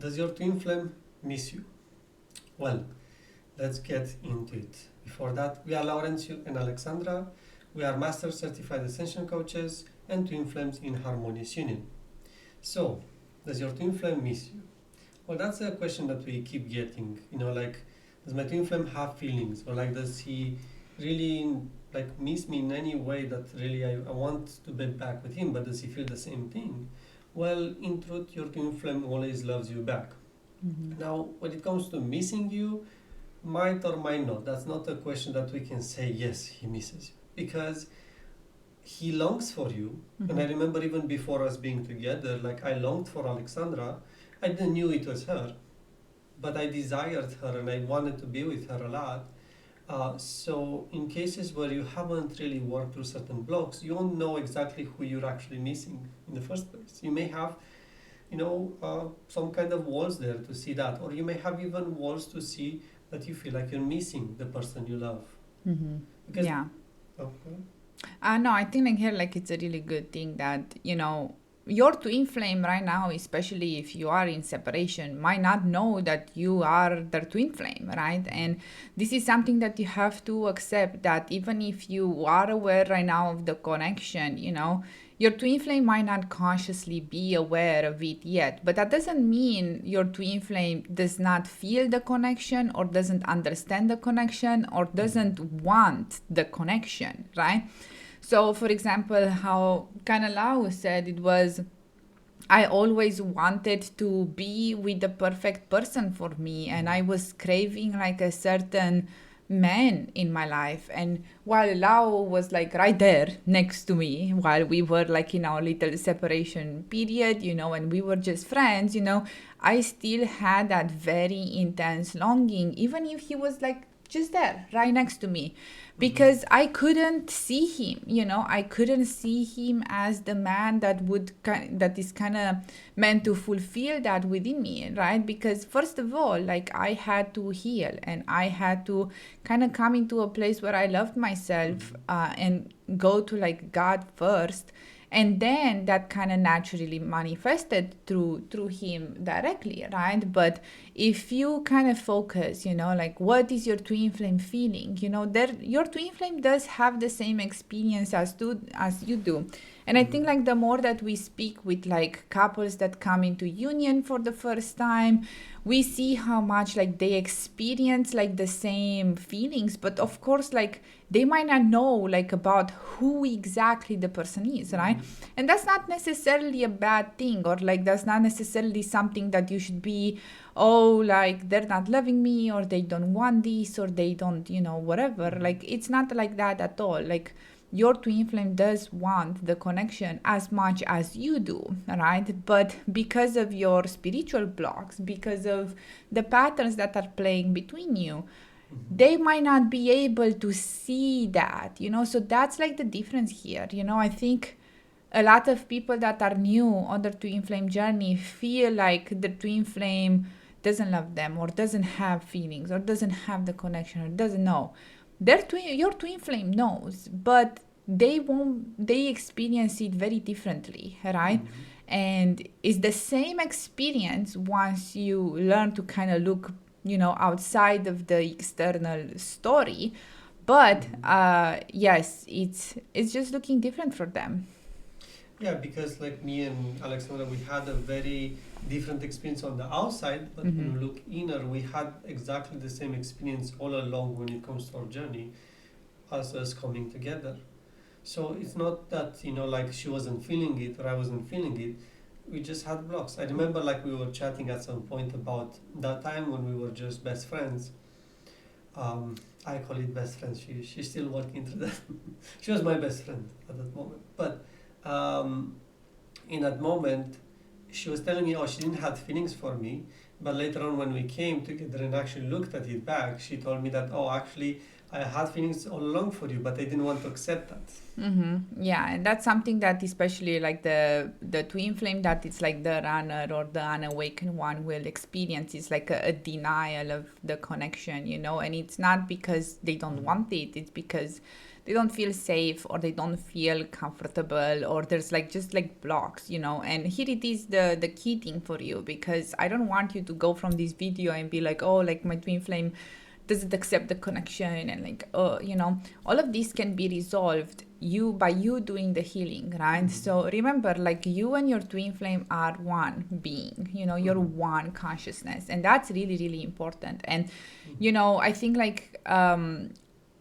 Does your twin flame miss you? Well, let's get into it. Before that, we are Laurentiu and Alexandra. We are Master Certified Ascension Coaches and Twin Flames in Harmonious Union. So, does your twin flame miss you? Well, that's a question that we keep getting. Does my twin flame have feelings? Or does he really miss me in any way that really I want to be back with him, but does he feel the same thing? Well, in truth, your twin flame always loves you back. Now, when it comes to missing you, might or might not, that's not a question that we can say, yes, he misses you. Because he longs for you. And I remember even before us being together, I longed for Alexandra. I didn't knew it was her, but I desired her and I wanted to be with her a lot. So in cases where you haven't really worked through certain blocks, you won't know exactly who you're actually missing in the first place. You may have some kind of walls there to see that, or you may have even walls to see that you feel like you're missing the person you love. Because, Yeah. okay. No, I think it's a really good thing that, your twin flame right now, especially if you are in separation, might not know that you are their twin flame, right? And this is something that you have to accept, that even if you are aware right now of the connection, your twin flame might not consciously be aware of it yet, but that doesn't mean your twin flame does not feel the connection or doesn't understand the connection or doesn't want the connection, right? So, for example, how Kanalau said it was, I always wanted to be with the perfect person for me, and I was craving a certain man in my life. And while Lau was right there next to me, while we were in our little separation period, and we were just friends, I still had that very intense longing, even if he was just there right next to me, because I couldn't see him, I couldn't see him as the man that is kind of meant to fulfill that within me, right? Because first of all, I had to heal and I had to kind of come into a place where I loved myself, and go to God first. And then that kind of naturally manifested through him directly, right? But if you kind of focus, what is your twin flame feeling? Your twin flame does have the same experience as you do. And I think the more that we speak with couples that come into union for the first time, we see how much they experience the same feelings, but of course they might not know about who exactly the person is, right? And that's not necessarily a bad thing, or that's not necessarily something that you should be, they're not loving me, or they don't want this, or they don't, whatever. It's not like that at all. Your twin flame does want the connection as much as you do, right? But because of your spiritual blocks, because of the patterns that are playing between you, they might not be able to see that, so that's the difference here. I think a lot of people that are new on their twin flame journey feel like the twin flame doesn't love them, or doesn't have feelings, or doesn't have the connection, or doesn't know. Your twin flame knows, but they experience it very differently, right? And it's the same experience once you learn to kind of look, outside of the external story. But yes, it's just looking different for them. Yeah, because me and Alexandra, we had a very different experience on the outside, but when we look inner, we had exactly the same experience all along when it comes to our journey, us coming together. So it's not that she wasn't feeling it or I wasn't feeling it. We just had blocks. I remember we were chatting at some point about that time when we were just best friends. I call it best friends. She's still working through that. She was my best friend at that moment, but in that moment, she was telling me, she didn't have feelings for me. But later on, when we came together and actually looked at it back, she told me that, actually, I had feelings all along for you, but I didn't want to accept that. Yeah, and that's something that especially like the twin flame, that it's like the runner or the unawakened one will experience, is like a denial of the connection, you know. And it's not because they don't want it, it's because they don't feel safe, or they don't feel comfortable, or there's like just like blocks, you know. And here it is, the key thing for you, because I don't want you to go from this video and be like, oh, like my twin flame doesn't accept the connection, and like, oh, you know, all of this can be resolved by you doing the healing, right? So remember, like, you and your twin flame are one being, you know. You're one consciousness, and that's really, really important. And you know, I think like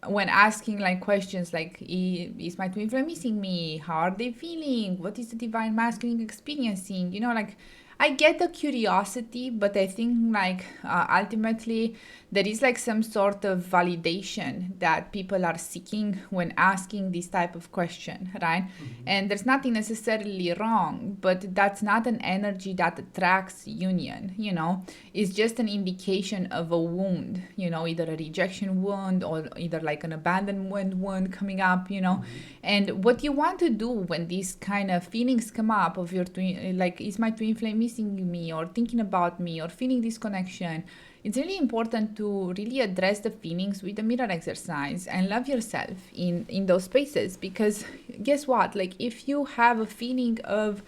when asking like questions like, is my twin flame missing me, how are they feeling, what is the divine masculine experiencing, you know, like, I get the curiosity, but I think like ultimately there is like some sort of validation that people are seeking when asking this type of question, right? And there's nothing necessarily wrong, but that's not an energy that attracts union, you know. It's just an indication of a wound, you know, either a rejection wound or either like an abandonment wound coming up, you know. And what you want to do when these kind of feelings come up of your twin, like, is my twin flame missing me, or thinking about me, or feeling this connection, it's really important to really address the feelings with the mirror exercise and love yourself in those spaces. Because guess what, like, if you have a feeling of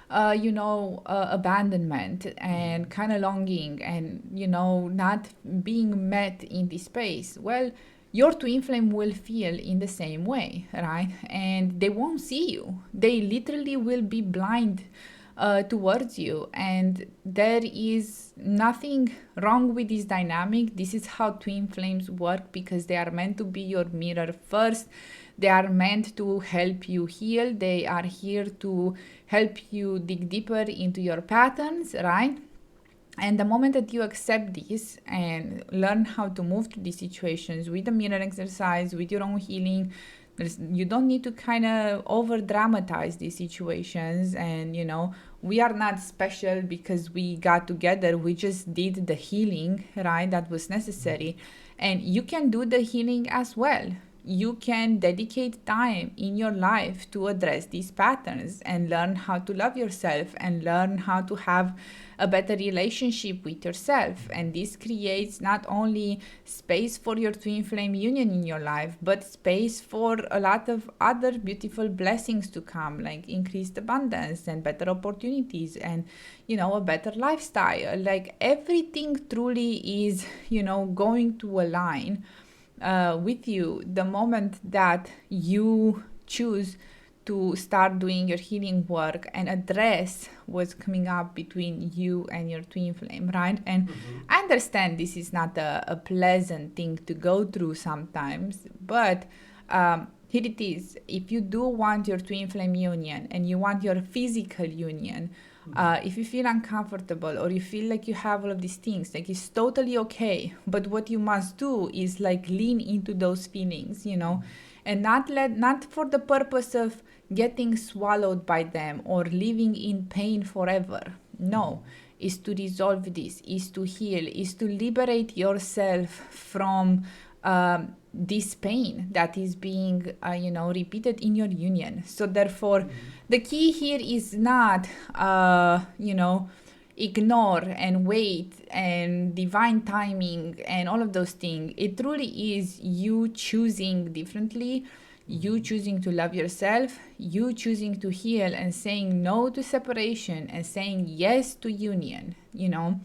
abandonment and kind of longing, and you know, not being met in this space, well, your twin flame will feel in the same way, right? And they won't see you. They literally will be blind towards you. And there is nothing wrong with this dynamic. This is how twin flames work, because they are meant to be your mirror first. They are meant to help you heal. They are here to help you dig deeper into your patterns, right? And the moment that you accept this and learn how to move through these situations with the mirror exercise, with your own healing, you don't need to kind of over dramatize these situations. And you know, we are not special because we got together. We just did the healing, right? That was necessary. And you can do the healing as well. You can dedicate time in your life to address these patterns and learn how to love yourself and learn how to have a better relationship with yourself. And this creates not only space for your twin flame union in your life, but space for a lot of other beautiful blessings to come, like increased abundance and better opportunities and, you know, a better lifestyle. Like, everything truly is, you know, going to align with you the moment that you choose to start doing your healing work and address what's coming up between you and your twin flame, right? And I understand this is not a pleasant thing to go through sometimes, but here it is. If you do want your twin flame union and you want your physical union, if you feel uncomfortable or you feel like you have all of these things, like, it's totally okay. But what you must do is like lean into those feelings, you know, and not for the purpose of getting swallowed by them or living in pain forever. No, is to resolve this, is to heal, is to liberate yourself from this pain that is being repeated in your union. So therefore the key here is not ignore and wait and divine timing and all of those things. It truly is you choosing differently, you choosing to love yourself, you choosing to heal and saying no to separation and saying yes to union, you know.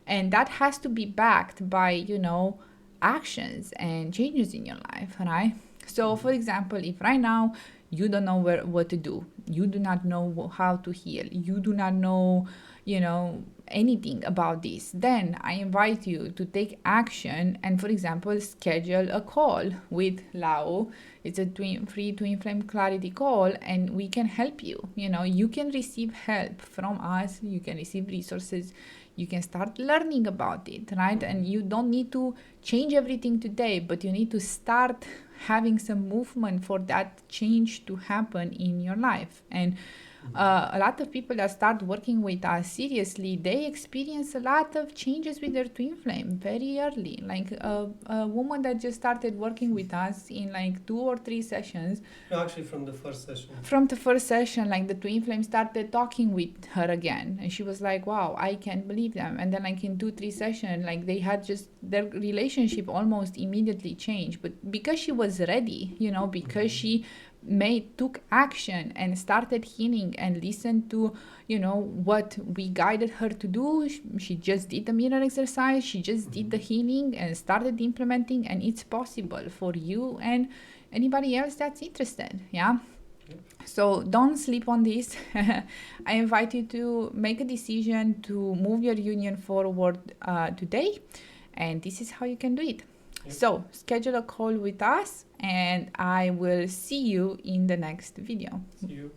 And that has to be backed by, you know, actions and changes in your life, right? So for example, if right now you don't know what to do, you do not know how to heal, you do not know, you know, anything about this, then I invite you to take action and, for example, schedule a call with Lau. It's a free twin flame clarity call, and we can help you. You know, you can receive help from us, you can receive resources, you can start learning about it, right? And you don't need to change everything today, but you need to start having some movement for that change to happen in your life. And A lot of people that start working with us seriously, they experience a lot of changes with their twin flame very early. Like a woman that just started working with us in like 2 or 3 sessions. No, actually, from the first session. From the first session, like the twin flame started talking with her again, and she was like, "Wow, I can't believe them." And then, like in 2 3 sessions, like they had just their relationship almost immediately changed. But because she was ready, because she took action and started healing and listened to what we guided her to do. She just did the mirror exercise, she just did the healing and started implementing, and it's possible for you and anybody else that's interested. So don't sleep on this. I invite you to make a decision to move your union forward today, and this is how you can do it. So schedule a call with us, and I will see you in the next video. See you.